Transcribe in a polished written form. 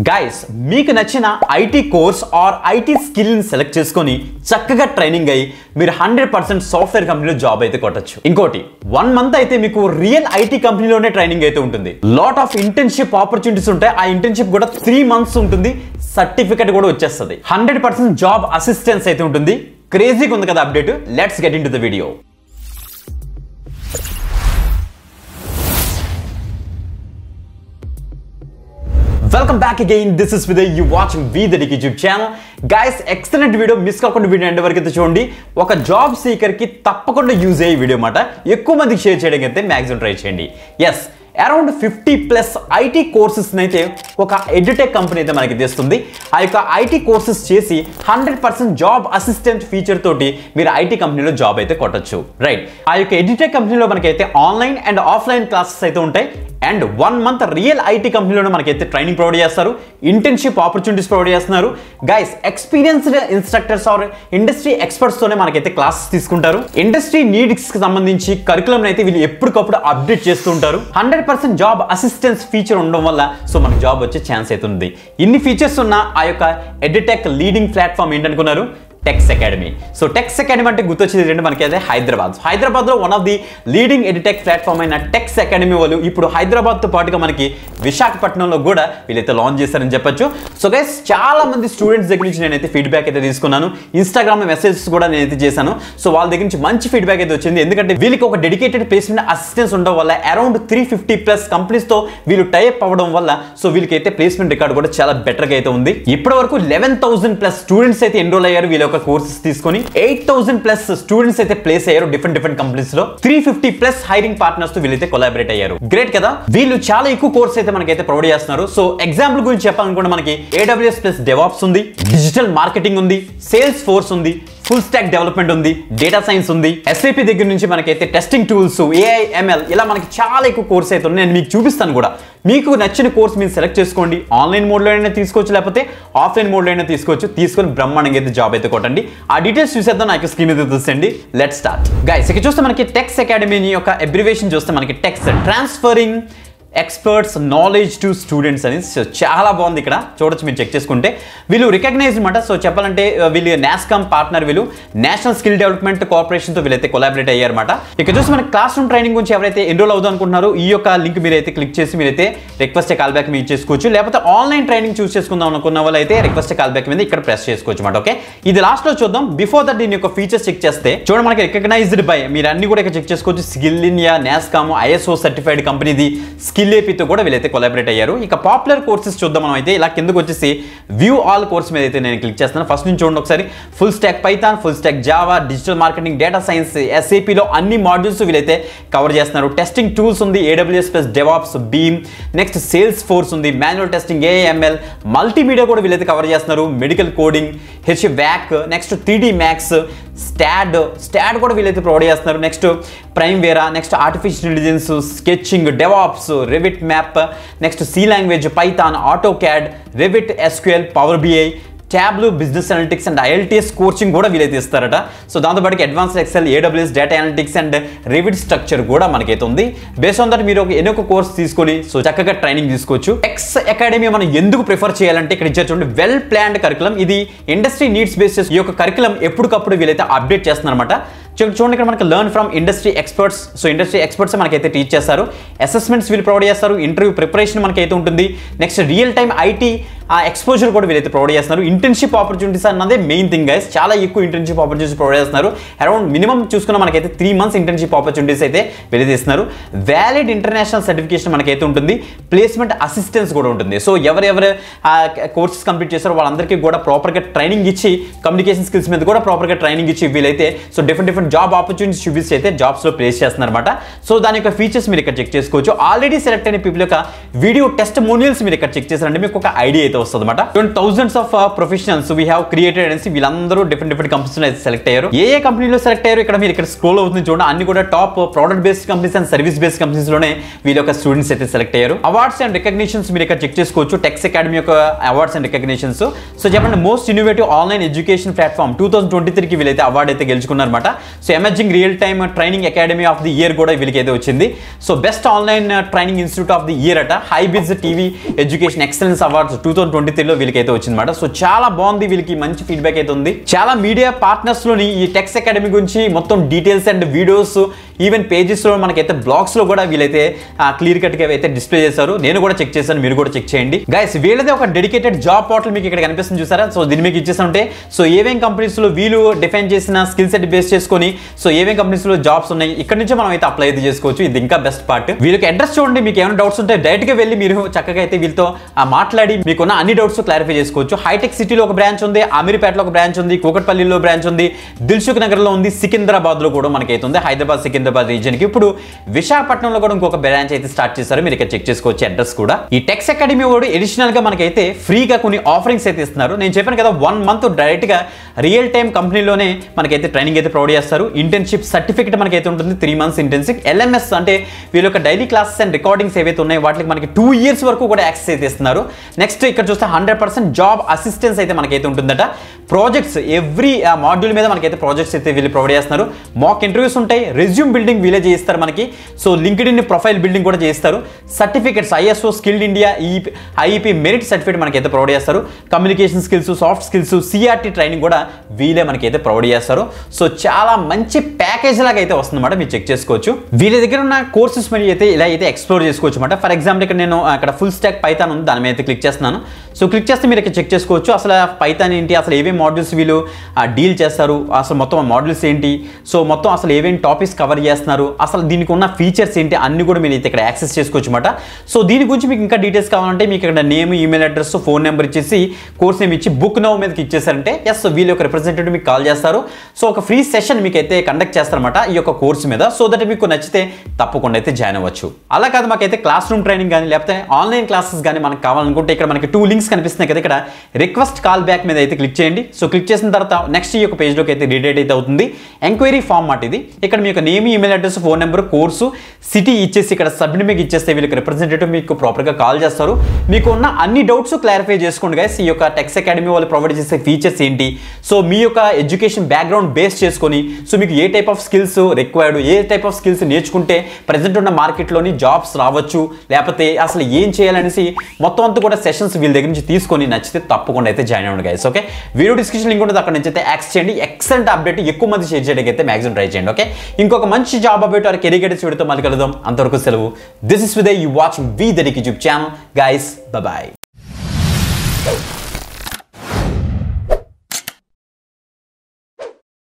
Guys మీకు నచ్చిన IT course or IT skill ని సెలెక్ట్ చేసుకొని చక్కగా ట్రైనింగ్ అయ్యి మీరు 100% సాఫ్ట్వేర్ కంపెనీలో జాబ్ అయితే కొట్టచ్చు. ఇంకోటి 1 మంత్ అయితే మీకు రియల్ ఐటీ కంపెనీలోనే ట్రైనింగ్ అయితే ఉంటుంది. లాట్ ఆఫ్ ఇంటర్న్షిప్ ఆపర్చునిటీస్ ఉంటాయి. ఆ ఇంటర్న్షిప్ కూడా 3 మంత్స్ ఉంటుంది. సర్టిఫికెట్ కూడా వచ్చేస్తుంది. 100% జాబ్ అసిస్టెన్స్ అయితే ఉంటుంది. క్రేజీగా ఉంది కదా update. Let's get in to the video. Welcome back again. This is Vidya. You watching VTech YouTube channel. Guys, excellent video. Miss కాకుండా వీడియో ఎండ్ వరకు అయితే చూడండి. ఒక జాబ్ సీకర్ కి తప్పకుండా యూజ్ అయ్యే వీడియో మాట. ఎక్కువ మందికి షేర్ చేయడానికి అయితే మాక్సిమం ట్రై చేయండి. yes అరౌండ్ 50+ ఐటీ కోర్సెస్ అయితే ఒక ఎడ్యుటెక్ కంపెనీ అయితే మనకి తెస్తుంది. ఆ యొక్క ఐటీ కోర్సెస్ చేసి 100% జాబ్ అసిస్టెంట్ ఫీచర్ తోటి మీరు ఐటీ కంపెనీలో జాబ్ అయితే కొట్టచ్చు. రైట్, ఆ యొక్క ఎడ్యుటెక్ కంపెనీలో మనకైతే ఆన్లైన్ అండ్ ఆఫ్లైన్ క్లాసెస్ అయితే ఉంటాయి. అండ్ 1 మంత్ రియల్ ఐటీ కంపెనీలోనే మనకైతే ట్రైనింగ్ ప్రొవైడ్ చేస్తారు. ఇంటర్న్షిప్ ఆపర్చునిటీస్ ప్రొవైడ్ చేస్తున్నారు. Guys, experienced instructors or industry experts తోనే మనకైతే క్లాసెస్ తీసుకుంటారు. ఇండస్ట్రీ నీడ్స్ కి సంబంధించి కరికులం అయితే వీళ్ళు ఎప్పటికప్పుడు అప్డేట్ చేస్తూ ఉంటారు. 100% జాబ్ అసిస్టెన్స్ ఫీచర్ ఉండడం వల్ల సో మనకు జాబ్ వచ్చే ఛాన్స్ అయితే ఉంది. ఇన్ని ఫీచర్స్ ఉన్న ఆ యొక్క ఎడ్యుటెక్ లీడింగ్ ప్లాట్ఫామ్ ఏంటనుకున్నారు? Teks academy. So Teks academy అంటే గుర్తొచ్చేది ఏంటంటే మనకి అదే హైదరాబాద్లో one of the leading edutech platform అయిన టెక్స్ అకాడమీ వాళ్ళు ఇప్పుడు హైదరాబాద్తో పాటుగా మనకి విశాఖపట్నంలో కూడా వీళ్ళైతే లాంచ్ చేశారని చెప్పొచ్చు. సో గైస్, చాలా మంది స్టూడెంట్స్ దగ్గర నుంచి నేనైతే ఫీడ్బ్యాక్ అయితే తీసుకున్నాను. ఇన్స్టాగ్రామ్ మెసేజెస్ కూడా నేనైతే చేశాను. సో వాళ్ళ దగ్గర నుంచి మంచి ఫీడ్బ్యాక్ అయితే వచ్చింది. ఎందుకంటే వీళ్ళకి ఒక డెడికేటెడ్ ప్లేస్మెంట్ అసిస్టెన్స్ ఉండడం వల్ల అరౌండ్ 350+ కంపెనీస్తో వీళ్ళు టైప్ అవ్వడం వల్ల సో వీళ్ళకైతే ప్లేస్మెంట్ రికార్డ్ కూడా చాలా బెటర్గా అయితే ఉంది. ఇప్పటి వరకు 11,000+ స్టూడెంట్స్ అయితే ఎన్రోల్ అయ్యారు. వీళ్ళ కోర్సెస్ తీసుకొని 8,000+ స్టూడెంట్స్ అయితే ప్లేస్ అయ్యారు డిఫరెంట్ కంపెనీస్ లో. 350+ హైరింగ్ పార్ట్నర్స్ తో వీళ్ళైతే కొలాబరేట్ అయ్యారు. గ్రేట్ కదా. వీళ్ళు చాలా ఎక్కువ కోర్స్ అయితే మనకైతే ప్రొవైడ్ చేస్తున్నారు. సో ఎగ్జాంపుల్ గురించి చెప్పాలనుకుంటే మనకి AWS ప్లస్ DevOps ఉంది, డిజిటల్ మార్కెటింగ్ ఉంది, సేల్స్ ఫోర్స్ ఉంది, ఫుల్ స్టాక్ డెవలప్మెంట్ ఉంది, డేటా సైన్స్ ఉంది, SAP దగ్గర నుంచి మనకైతే టెస్టింగ్ టూల్స్, AI, ML ఇలా మనకి చాలా ఎక్కువ కోర్స్ అయితే ఉన్నాయి. నేను మీకు చూపిస్తాను కూడా. మీకు నచ్చిన కోర్స్ మీరు సెలెక్ట్ చేసుకోండి. ఆన్లైన్ మోడ్లో అయినా తీసుకోవచ్చు, లేకపోతే ఆఫ్లైన్ మోడ్లో అయినా తీసుకోవచ్చు. తీసుకొని బ్రహ్మాండంగా అయితే జాబ్ అయితే కొట్టండి. ఆ డీటెయిల్స్ చూసేద్దాం. నాకు స్క్రీన్ అయితే చూసండి. Let's start. గైస్, ఇక్కడ చూస్తే మనకి టెక్స్ అకాడమీ యొక్క అబ్రివేషన్ చూస్తే మనకి TEKS transferring experts knowledge to students అని చాలా బాగుంది. ఇక్కడ చూడొచ్చు, మీరు చెక్ చేసుకుంటే వీళ్ళు రికగ్నైజ్ అనమాట. సో చెప్పాలంటే వీళ్ళు నాస్కామ్ పార్ట్నర్, వీళ్ళు నేషనల్ స్కిల్ డెవలప్మెంట్ కార్పొరేషన్తో వీళ్ళైతే కొలాబరేట్ అయ్యారన్నమాట. ఇక్కడ చూస్తే మన క్లాస్ రూమ్ ట్రైనింగ్ గురించి ఎవరైతే ఎన్రోల్ అవుదాం అనుకుంటున్నారో ఈ యొక్క లింక్ మీరైతే క్లిక్ చేసి మీరైతే రిక్వెస్ట్ కాల్ బ్యాక్ మీరు చేసుకోవచ్చు. లేకపోతే ఆన్లైన్ ట్రైనింగ్ చూస్ చేసుకుందాం అనుకున్న వాళ్ళు అయితే రిక్వెస్ట్ కాల్ బ్యాక్ మీద ఇక్కడ ప్రెస్ చేసుకోవచ్చు అనమాట. ఓకే, ఇది లాస్ట్ లో చూద్దాం. బిఫోర్ దట్ దీని యొక్క ఫీచర్స్ చెక్ చేస్తే చూడండి, మనకి రికగ్నైజ్డ్ బై మీరు అన్ని కూడా ఇక్కడ చెక్ చేసుకోవచ్చు. Skill India, NASSCOM, ISO certified కంపెనీది, స్కిల్ ఏపీతో కూడా వీళ్ళైతే కొలాబరేట్ అయ్యారు. ఇక పాపులర్ కోర్సెస్ చూద్దాం మనం అయితే. ఇలా కిందకు వచ్చేసి వ్యూ ఆల్ కోర్స్ మీద అయితే నేను క్లిక్ చేస్తాను. ఫస్ట్ నుంచి చూడండి ఒకసారి. Full stack Python, full stack Java, digital marketing, data science, SAP లో అన్ని మాడ్యూల్స్ వీళ్ళైతే కవర్ చేస్తున్నారు. టెస్టింగ్ టూల్స్ ఉంది, AWS plus DevOps, BIM, next Salesforce ఉంది, manual testing, AI, ML, multimedia కూడా వీళ్ళైతే కవర్ చేస్తున్నారు. Medical coding, HVAC, next 3D Max, STAAD కూడా వీళ్ళైతే ప్రొవైడ్ చేస్తున్నారు. Next Primavera, next artificial intelligence, sketching, DevOps, Revit map, next C language, Python, AutoCAD, Revit, SQL, power BI, Tableau business analytics and IELTS coaching కూడా వీలైతే ఇస్తారట. So దాంతోపాటు advance Excel, AWS data analytics and Revit structure కూడా మనకైతే ఉంది. Base on that మీరు ఎన్నో course తీసుకొని సో చక్కగా ట్రైనింగ్ తీసుకోవచ్చు. టెక్స్ అకాడమీ మనం ఎందుకు ప్రిఫర్ చేయాలంటే ఇక్కడ ఇచ్చారు చూడండి, వెల్ ప్లాన్డ్ కరికులం. ఇది ఇండస్ట్రీ నీడ్స్ బేసిస్ ఈ యొక్క కరికులం ఎప్పటికప్పుడు వీలైతే అప్డేట్ చేస్తున్నారన్నమాట. చూడండి, ఇక్కడ మనకి learn from industry experts. So industry experts మనకైతే టీచ్ చేస్తారు. అసెస్మెంట్స్ వీళ్ళు ప్రొవైడ్ చేస్తారు. ఇంటర్వ్యూ ప్రిపరేషన్ మనకైతే ఉంటుంది. Next real time IT exposure కూడా వీళ్ళైతే ప్రొవైడ్ చేస్తున్నారు. ఇంటర్న్షిప్ ఆపర్చునిటీస్ అన్నదే మెయిన్ థింగ్ గైస్. చాలా ఎక్కువ ఇంటర్న్షిప్ ఆపర్చునిటీస్ ప్రొవైడ్ చేస్తున్నారు. అరౌండ్ మినిమం చూసుకున్న మనకైతే 3 మంత్స్ ఇంటర్న్షిప్ ఆపర్చునిటీస్ అయితే వీళ్ళైతే ఇస్తున్నారు. వ్యాలిడ్ ఇంటర్నేషనల్ సర్టిఫికేషన్ మనకైతే ఉంటుంది. ప్లేస్మెంట్ అసిస్టెన్స్ కూడా ఉంటుంది. సో ఎవరెవరు కోర్సెస్ కంప్లీట్ చేస్తారో వాళ్ళందరికీ కూడా ప్రాపర్గా ట్రైనింగ్ ఇచ్చి, కమ్యూనికేషన్ స్కిల్స్ మీద కూడా ప్రాపర్గా ట్రైనింగ్ ఇచ్చి వీళ్ళైతే సో డిఫరెంట్ జాబ్ ఆపర్చునిటీస్ చూపిస్తే అయితే జాబ్స్ లో ప్లేస్ చేస్తున్నారు అనమాట. సో దాని యొక్క ఫీచర్స్ మీరు ఇక్కడ చెక్ చేసుకోవచ్చు. ఆల్రెడీ సెలెక్ట్ అయిన పీపుల్ యొక్క వీడియో టెస్ట్ మోనియల్స్ మీరు ఇక్కడ చెక్ చేశారంటే మీకు ఒక ఐడియా అయితే వస్తుంది అనమాట. Thousands of professionals we have created అనేసి వీళ్ళందరూ డిఫరెంట్ కంపెనీస్ అయితే సెలెక్ట్ అయ్యారు. ఏ కంపెనీలో సెలెక్ట్ అయ్యారు ఇక్కడ మీరు ఇక్కడ స్క్రోల్ అవుతుంది చూడండి. అన్ని కూడా top product based companies and service based companies లోనే వీళ్ళ యొక్క స్టూడెంట్స్ అయితే సెలెక్ట్ అయ్యారు. అవార్డ్స్ అండ్ రికగ్నిషన్స్ మీరు ఇక్కడ చెక్ చేసుకోవచ్చు. టెక్స్ అకాడమీ యొక్క అవార్డ్స్ అండ్ రికగ్నిషన్స్. సో చెప్పండి, most innovative online education platform 2023కి వీళ్ళైతే అవార్డు అయితే గెలుచుకున్నారన్నమాట. So emerging real time training academy of the year కూడా వీళ్ళకి అయితే వచ్చింది. So best online training institute of the year అట. HiBiz TV education excellence awards 2023లో వీళ్ళకైతే వచ్చిందన్నమాట. సో చాలా బాగుంది, వీళ్ళకి మంచి ఫీడ్బ్యాక్ అయితే ఉంది. చాలా మీడియా పార్ట్నర్స్ లోని ఈ టెక్స్ అకాడమీ గురించి మొత్తం details and videos even pages లో మనకైతే బ్లాగ్స్ లో కూడా వీళ్ళైతే క్లియర్ కట్ గా అయితే డిస్ప్లే చేశారు. నేను కూడా చెక్ చేశాను, మీరు కూడా చెక్ చేయండి గైస్. వీళ్ళదే ఒక డెడికేటెడ్ జాబ్ పోర్టల్ మీకు ఇక్కడ కనిపిస్తుంది చూసారా. సో దీన్ని మీకు ఇచ్చేస్తుంటే సో ఏవేం కంపెనీస్ లో వీళ్ళు డిఫైన్ చేసిన స్కిల్ సెట్ బేస్ చేసుకొని సో ఏవేం కంపెనీస్ లో జాబ్స్ ఉన్నాయి ఇక్కడ నుంచి మనం అయితే అప్లై అయితే చేసుకోవచ్చు. ఇది ఇంకా బెస్ట్ పార్ట్. వీళ్ళకి అడ్రస్ చూడండి, మీకు ఏమైనా డౌట్స్ ఉంటే డైరెక్ట్ గా వెళ్ళి మీరు చక్కగా అయితే వీళ్ళతో మాట్లాడి మీకున్న అన్ని డౌట్స్ క్లారిఫై చేసుకోవచ్చు. హైటెక్ సిటీలో ఒక బ్రాంచ్ ఉంది, అమీర్పేటలో ఒక బ్రాంచ్ ఉంది, కూకట్పల్లిలో బ్రాంచ్ ఉంది, దిల్సుఖ్ నగర్ లో ఉంది, సికింద్రాబాద్ లో కూడా మనకైతే ఉంది. హైదరాబాద్ సికింద్రాబాద్ రీజన్ కి ఇప్పుడు విశాఖపట్నంలో కూడా ఇంకొక బ్రాంచ్ అయితే స్టార్ట్ చేశారు. మీరు ఇక్కడ చెక్ చేసుకోవచ్చు అడ్రస్ కూడా. ఈ టెక్స్ అకాడమీ వాడు ఎడిషనల్ గా మనకైతే ఫ్రీగా కొన్ని ఆఫరింగ్స్ అయితే ఇస్తున్నారు. నేను చెప్పాను కదా 1 month డైరెక్ట్ గా రియల్ టైమ్ కంపెనీలోనే మనకైతే ట్రైనింగ్ అయితే ప్రొవైడ్ చేస్తారు. ఇంటర్న్షిప్ సర్టిఫికేట్ మనకైతే ఉంటుంది 3 months ఇంటర్న్షిప్. LMS అంటే వీళ్ళ యొక్క డైలీ క్లాసెస్ అండ్ రికార్డింగ్స్ ఏవైతే ఉన్నాయో వాటికి మనకి 2 years వరకు కూడా యాక్సెస్ అయితే ఇస్తున్నారు. నెక్స్ట్ ఇక్కడ చూస్తే 100% జాబ్ అసిస్టెన్స్ అయితే మనకైతే ఉంటుందట. ప్రాజెక్ట్స్ ఎవ్రీ మాడ్యూల్ మీద మనకైతే ప్రాజెక్ట్స్ అయితే వీళ్ళు ప్రొవైడ్ చేస్తున్నారు. మాక్ ఇంటర్వ్యూస్ ఉంటాయి, రెజ్యూమ్ బిల్డింగ్ వీళ్ళే చేయిస్తారు మనకి. సో లింక్డ్ఇన్ ప్రొఫైల్ బిల్డింగ్ కూడా చేస్తారు. Certificates ISO skilled India IEP merit certificate మనకైతే ప్రొవైడ్ చేస్తారు. Communication skills, soft skills, CRT training కూడా వీళ్ళే మనకైతే ప్రొవైడ్ చేస్తారు. సో చాలా మంచి ప్యాకేజ్ లాగా అయితే వస్తుందన్నమాట, మీరు చెక్ చేసుకోవచ్చు. వీళ్ళ దగ్గర ఉన్న కోర్సెస్ మరి అయితే ఇలా అయితే ఎక్స్ప్లోర్ చేసుకోవచ్చు అనమాట. ఫర్ ఎగ్జాంపుల్ ఇక్కడ నేను అక్కడ ఫుల్ స్టాక్ పైథాన్ ఉంది, దాని మీద అయితే క్లిక్ చేస్తున్నాను. సో క్లిక్ చేస్తే మీరు ఇక్కడ చెక్ చేసుకోవచ్చు అసలు పైథాన్ ఏంటి, అసలు ఏమేమి మాడ్యూల్స్ వీళ్ళు డీల్ చేస్తారు, అసలు మొత్తం మాడ్యూల్స్ ఏంటి, సో మొత్తం అసలు ఏమేమి టాపిక్స్ కవర్ చేస్తున్నారు, అసలు దీనికి ఉన్న ఫీచర్స్ ఏంటి అన్ని కూడా మీరు అయితే ఇక్కడ యాక్సెస్ చేసుకోవచ్చు అనమాట. సో దీని గురించి మీకు ఇంకా డీటెయిల్స్ కావాలంటే మీకు ఇక్కడ name, email address, phone number ఇచ్చేసి కోర్స్ నేమ్ ఇచ్చి బుక్ నౌ మీదకి ఇచ్చేసారంటే ఎస్ వీళ్ళ యొక్క రిప్రజెంటేటివ్ మీకు కాల్ చేస్తారు. సో ఒక ఫ్రీ సెషన్ మీకు అయితే కండక్ట్ చేస్తారన్నమాట ఈ యొక్క కోర్స్ మీద. సో దట్ మీకు నచ్చితే తప్పకుండా అయితే జాయిన్ అవ్వచ్చు. అలా కాదు మాకైతే క్లాస్ రూమ్ ట్రైనింగ్ కానీ లేకపోతే ఆన్లైన్ క్లాసెస్ కానీ మనకు కావాలనుకుంటే ఇక్కడ మనకి 2 links కనిపిస్తున్నాయి కదా, ఇక్కడ రిక్వెస్ట్ కాల్ బ్యాక్ మీద అయితే క్లిక్ చేయండి. సో క్లిక్ చేసిన తర్వాత నెక్స్ట్ ఈ యొక్క పేజ్లోకి అయితే రీడైరెక్ట్ అయితే అవుతుంది. ఎంక్వైరీ ఫామ్ మాట ఇది. ఇక్కడ మీ యొక్క name, email address, phone number, course, city ఇచ్చేసి ఇక్కడ సబ్మిట్ మీకు ఇచ్చేస్తే వీళ్ళకి రిప్రజెంటేటివ్ మీకు ప్రాపర్గా కాల్ చేస్తారు. మీకు ఉన్న అన్ని డౌట్స్ క్లారిఫై చేసుకోండి గైస్. ఈ యొక్క టెక్స్ అకాడమీ వాళ్ళు ప్రొవైడ్ చేసే ఫీచర్స్ ఏంటి, సో మీ యొక్క ఎడ్యుకేషన్ బ్యాక్గ్రౌండ్ బేస్ చేసుకొని సో మీకు ఏ టైప్ ఆఫ్ స్కిల్స్ రిక్వైర్డ్, ఏ టైప్ ఆఫ్ స్కిల్స్ నేర్చుకుంటే ప్రజెంట్ ఉన్న మార్కెట్లోని జాబ్స్ రావచ్చు, లేకపోతే అసలు ఏం చేయాలనేసి మొత్తం అంతా కూడా సెషన్స్ వీళ్ళ దగ్గర నుంచి తీసుకొని నచ్చితే తప్పకుండా అయితే జాయిన్ అవ్వండి guys. Okay, video description link ఉంటుంది, అక్కడ నుంచి అయితే యాక్సెస్ చేయండి. ఎక్సలెంట్ అప్డేట్ ఎక్కువ మంది షేర్ చేయడానికి అయితే మ్యాక్సిమం ట్రై చేయండి. ఓకే, ఇంకొక మంచి job update or career guidance వీడియోతో మళ్ళీ కలుద్దాం. అంతవరకు సెలవు. This is Vidya, you watching we the డికి YouTube channel guys. Bye by.